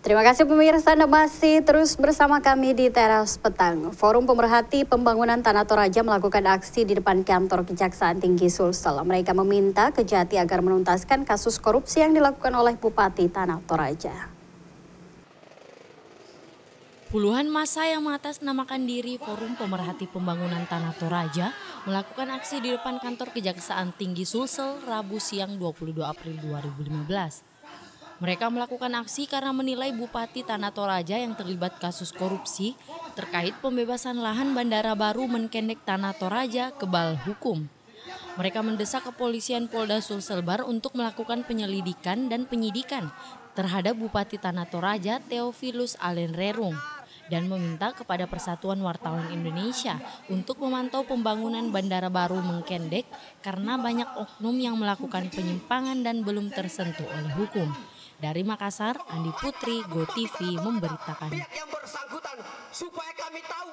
Terima kasih pemirsa, Anda masih terus bersama kami di Teras Petang. Forum Pemerhati Pembangunan Tanah Toraja melakukan aksi di depan kantor Kejaksaan Tinggi Sulsel. Mereka meminta Kejati agar menuntaskan kasus korupsi yang dilakukan oleh Bupati Tanah Toraja. Puluhan massa yang mengatasnamakan diri Forum Pemerhati Pembangunan Tanah Toraja melakukan aksi di depan kantor Kejaksaan Tinggi Sulsel Rabu siang 22 April 2015. Mereka melakukan aksi karena menilai Bupati Tanah Toraja yang terlibat kasus korupsi terkait pembebasan lahan bandara baru Menkendek Tanah Toraja kebal hukum. Mereka mendesak kepolisian Polda Sulselbar untuk melakukan penyelidikan dan penyidikan terhadap Bupati Tanah Toraja Theophilus Allen Rerung dan meminta kepada Persatuan Wartawan Indonesia untuk memantau pembangunan bandara baru Menkendek karena banyak oknum yang melakukan penyimpangan dan belum tersentuh oleh hukum. Dari Makassar, Andi Putri, GoTV memberitakan. Yang bersangkutan supaya kami tahu